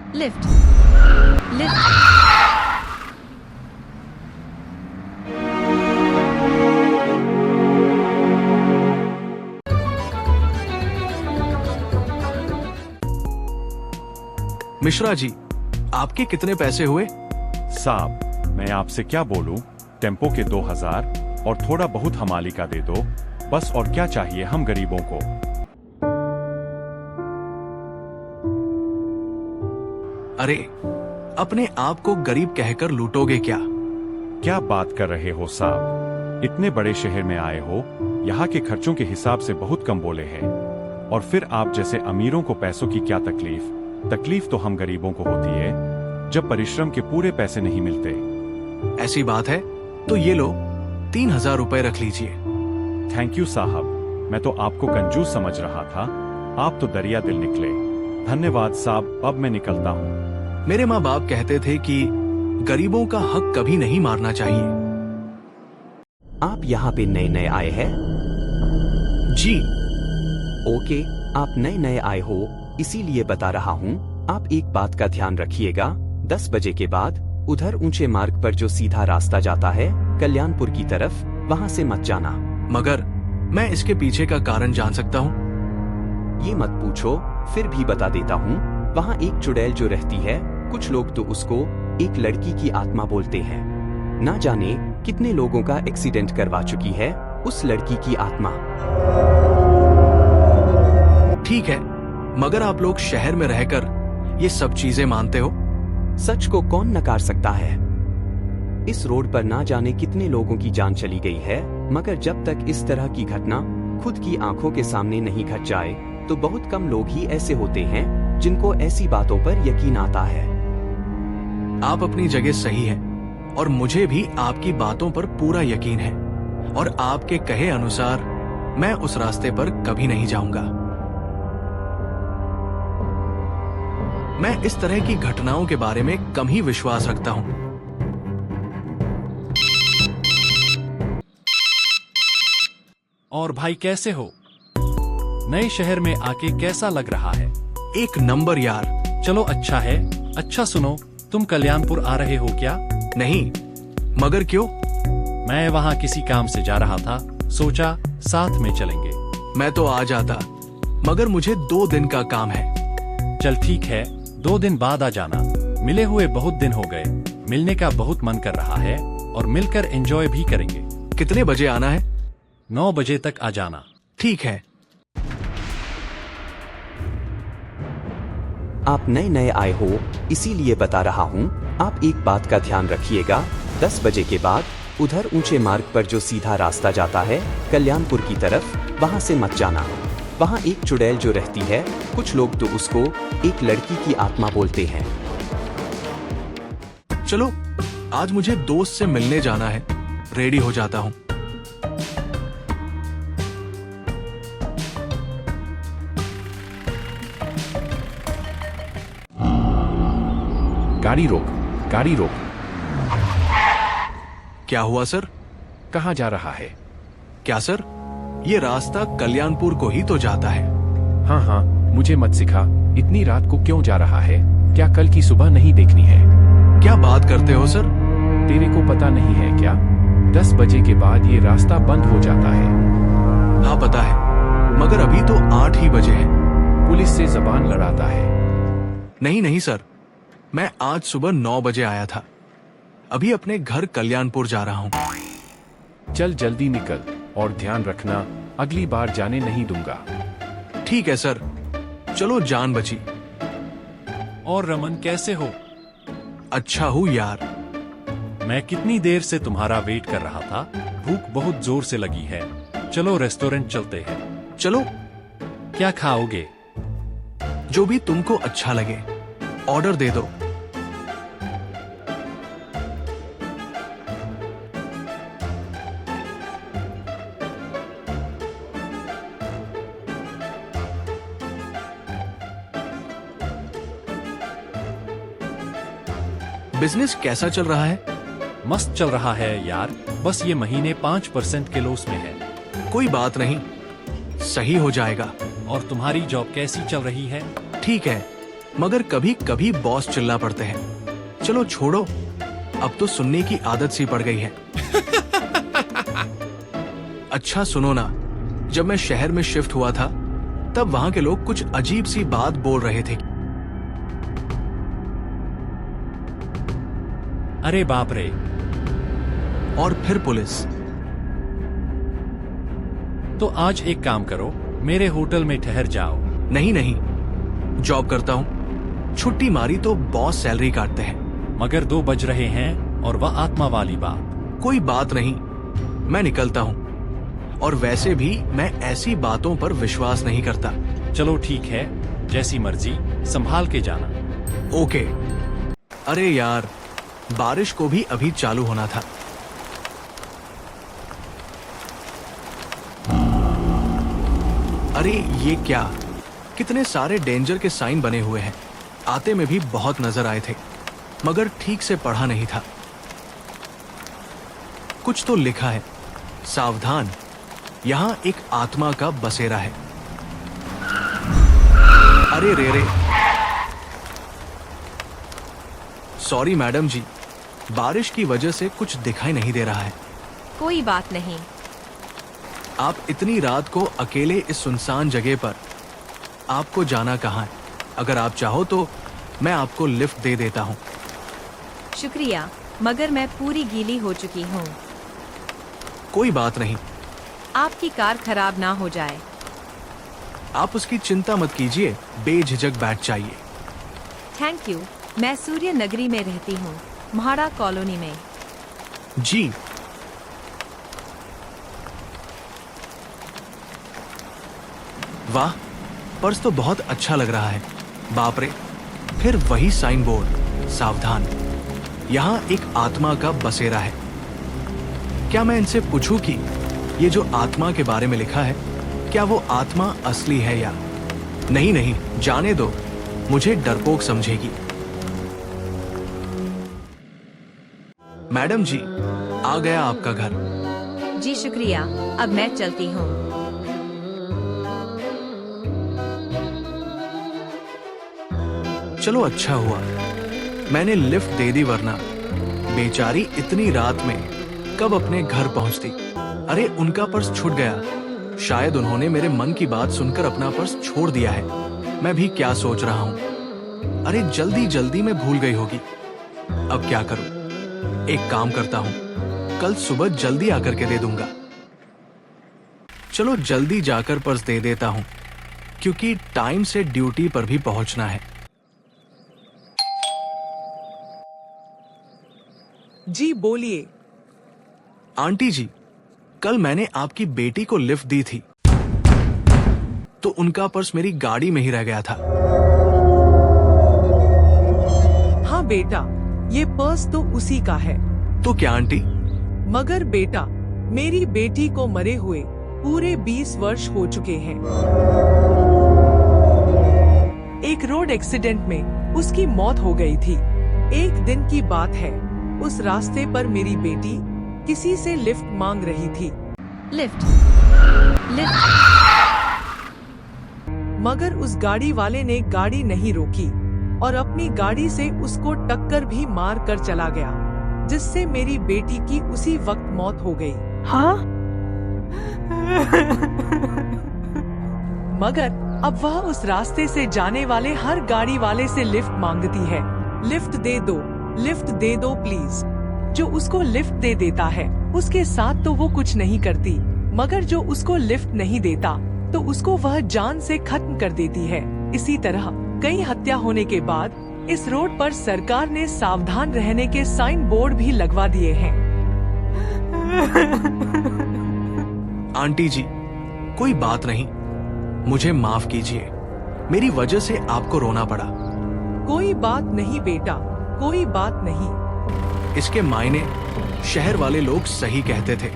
Lift lift. Mishra ji, आपके कितने पैसे हुए? साहब, मैं आपसे क्या बोलूं, टेम्पो के 2000 और थोड़ा बहुत हमाली का दे दो बस, और क्या चाहिए हम गरीबों को। अरे, अपने आप को गरीब कहकर लूटोगे क्या? क्या बात कर रहे हो साहब, इतने बड़े शहर में आए हो, यहाँ के खर्चों के हिसाब से बहुत कम बोले हैं। और फिर आप जैसे अमीरों को पैसों की क्या तकलीफ? तकलीफ तो हम गरीबों को होती है जब परिश्रम के पूरे पैसे नहीं मिलते। ऐसी बात है तो ये लो, 3000 रुपए रख लीजिए। थैंक यू साहब, मैं तो आपको कंजूस समझ रहा था, आप तो दरिया दिल निकले। धन्यवाद साहब, अब मैं निकलता हूँ। मेरे माँ बाप कहते थे कि गरीबों का हक कभी नहीं मारना चाहिए। आप यहाँ पे नए नए आए हैं? जी। ओके, आप नए नए आए हो इसीलिए बता रहा हूँ। आप एक बात का ध्यान रखिएगा, 10 बजे के बाद उधर ऊंचे मार्ग पर जो सीधा रास्ता जाता है कल्याणपुर की तरफ, वहाँ से मत जाना। मगर मैं इसके पीछे का कारण जान सकता हूँ? ये मत पूछो, फिर भी बता देता हूँ। वहाँ एक चुड़ैल जो रहती है, कुछ लोग तो उसको एक लड़की की आत्मा बोलते हैं। ना जाने कितने लोगों का एक्सीडेंट करवा चुकी है उस लड़की की आत्मा। ठीक है, मगर आप लोग शहर में रहकर ये सब चीजें मानते हो? सच को कौन नकार सकता है? इस रोड पर ना जाने कितने लोगों की जान चली गई है, मगर जब तक इस तरह की घटना खुद की आंखों के सामने नहीं घट जाए तो बहुत कम लोग ही ऐसे होते हैं जिनको ऐसी बातों पर यकीन आता है। आप अपनी जगह सही हैं और मुझे भी आपकी बातों पर पूरा यकीन है, और आपके कहे अनुसार मैं उस रास्ते पर कभी नहीं जाऊंगा। मैं इस तरह की घटनाओं के बारे में कम ही विश्वास रखता हूं। और भाई कैसे हो? नए शहर में आके कैसा लग रहा है? एक नंबर यार। चलो अच्छा है। अच्छा सुनो, तुम कल्याणपुर आ रहे हो क्या? नहीं, मगर क्यों? मैं वहाँ किसी काम से जा रहा था, सोचा साथ में चलेंगे। मैं तो आ जाता, मगर मुझे 2 दिन का काम है। चल ठीक है, 2 दिन बाद आ जाना। मिले हुए बहुत दिन हो गए, मिलने का बहुत मन कर रहा है और मिलकर एंजॉय भी करेंगे। कितने बजे आना है? 9 बजे तक आ जाना। ठीक है। आप नए नए आए हो इसीलिए बता रहा हूँ। आप एक बात का ध्यान रखिएगा, 10 बजे के बाद उधर ऊंचे मार्ग पर जो सीधा रास्ता जाता है कल्याणपुर की तरफ, वहाँ से मत जाना। वहाँ एक चुड़ैल जो रहती है, कुछ लोग तो उसको एक लड़की की आत्मा बोलते हैं। चलो, आज मुझे दोस्त से मिलने जाना है, रेडी हो जाता हूँ। गाड़ी रोक, गाड़ी रोक। क्या हुआ सर? कहाँ जा रहा है? क्या सर, ये रास्ता कल्याणपुर को ही तो जाता है। हाँ हाँ, मुझे मत सिखा, इतनी रात को क्यों जा रहा है? क्या कल की सुबह नहीं देखनी है? क्या बात करते हो सर? तेरे को पता नहीं है क्या? 10 बजे के बाद ये रास्ता बंद हो जाता है। हाँ पता है, मगर अभी तो 8 ही बजे हैं। पुलिस से जबान लड़ाता है। नहीं नहीं सर, मैं आज सुबह 9 बजे आया था। अभी अपने घर कल्याणपुर जा रहा हूँ। चल जल्दी निकल, और ध्यान रखना, अगली बार जाने नहीं दूंगा। ठीक है सर, चलो जान बची। और रमन कैसे हो? अच्छा हूँ यार। मैं कितनी देर से तुम्हारा वेट कर रहा था, भूख बहुत जोर से लगी है। चलो रेस्टोरेंट चलते हैं। चलो, क्या खाओगे? जो भी तुमको अच्छा लगे, ऑर्डर दे दो। बिजनेस कैसा चल रहा है? मस्त चल रहा है यार, बस ये महीने 5% के लॉस में है। कोई बात नहीं, सही हो जाएगा। और तुम्हारी जॉब कैसी चल रही है? ठीक है, मगर कभी कभी बॉस चिल्ला पड़ते हैं। चलो छोड़ो, अब तो सुनने की आदत सी पड़ गई है। अच्छा सुनो ना, जब मैं शहर में शिफ्ट हुआ था तब वहां के लोग कुछ अजीब सी बात बोल रहे थे। अरे बाप रे। और फिर पुलिस। तो आज एक काम करो, मेरे होटल में ठहर जाओ। नहीं नहीं, जॉब करता हूँ, छुट्टी मारी तो बॉस सैलरी काटते हैं। मगर 2 बज रहे हैं और वह आत्मा वाली बात। कोई बात नहीं, मैं निकलता हूँ। और वैसे भी मैं ऐसी बातों पर विश्वास नहीं करता। चलो ठीक है, जैसी मर्जी, संभाल के जाना। ओके। अरे यार, बारिश को भी अभी चालू होना था। अरे ये क्या, कितने सारे डेंजर के साइन बने हुए हैं। आते में भी बहुत नजर आए थे, मगर ठीक से पढ़ा नहीं था। कुछ तो लिखा है, सावधान, यहां एक आत्मा का बसेरा है। अरे रे रे, सॉरी मैडम जी, बारिश की वजह से कुछ दिखाई नहीं दे रहा है। कोई बात नहीं। आप इतनी रात को अकेले इस सुनसान जगह पर, आपको जाना कहाँ है? अगर आप चाहो तो मैं आपको लिफ्ट दे देता हूँ। शुक्रिया, मगर मैं पूरी गीली हो चुकी हूँ। कोई बात नहीं, आपकी कार खराब ना हो जाए। आप उसकी चिंता मत कीजिए, बेझिझक बैठ जाइए। Thank you. मैं सूर्य नगरी में रहती हूँ, म्हाड़ा कॉलोनी में। जी। वाह, पर्स तो बहुत अच्छा लग रहा है। बाप रे, फिर वही साइन बोर्ड, सावधान, यहाँ एक आत्मा का बसेरा है। क्या मैं इनसे पूछूं कि ये जो आत्मा के बारे में लिखा है, क्या वो आत्मा असली है या नहीं? नहीं, जाने दो, मुझे डरपोक समझेगी। मैडम जी, आ गया आपका घर। जी शुक्रिया, अब मैं चलती हूँ। चलो अच्छा हुआ मैंने लिफ्ट दे दी, वरना बेचारी इतनी रात में कब अपने घर पहुंचती। अरे उनका पर्स छूट गया। शायद उन्होंने मेरे मन की बात सुनकर अपना पर्स छोड़ दिया है। मैं भी क्या सोच रहा हूँ। अरे जल्दी जल्दी में भूल गई होगी। अब क्या करूं? एक काम करता हूँ, कल सुबह जल्दी आकर के दे दूंगा। चलो जल्दी जाकर पर्स दे देता हूँ, क्योंकि टाइम से ड्यूटी पर भी पहुंचना है। जी बोलिए। आंटी जी, कल मैंने आपकी बेटी को लिफ्ट दी थी, तो उनका पर्स मेरी गाड़ी में ही रह गया था। हाँ बेटा, ये पर्स तो उसी का है। तो क्या आंटी? मगर बेटा, मेरी बेटी को मरे हुए पूरे 20 वर्ष हो चुके हैं। एक रोड एक्सीडेंट में उसकी मौत हो गई थी। एक दिन की बात है, उस रास्ते पर मेरी बेटी किसी से लिफ्ट मांग रही थी। Lift, lift. मगर उस गाड़ी वाले ने गाड़ी नहीं रोकी और अपनी गाड़ी से उसको टक्कर भी मार कर चला गया, जिससे मेरी बेटी की उसी वक्त मौत हो गई। हाँ? मगर अब वह उस रास्ते से जाने वाले हर गाड़ी वाले से लिफ्ट मांगती है। लिफ्ट दे दो, लिफ्ट दे दो प्लीज। जो उसको लिफ्ट दे देता है उसके साथ तो वो कुछ नहीं करती, मगर जो उसको लिफ्ट नहीं देता तो उसको वह जान से खत्म कर देती है। इसी तरह कई हत्या होने के बाद इस रोड पर सरकार ने सावधान रहने के साइन बोर्ड भी लगवा दिए हैं। आंटी जी, कोई बात नहीं, मुझे माफ कीजिए, मेरी वजह से आपको रोना पड़ा। कोई बात नहीं बेटा, कोई बात नहीं। इसके मायने शहर वाले लोग सही कहते थे,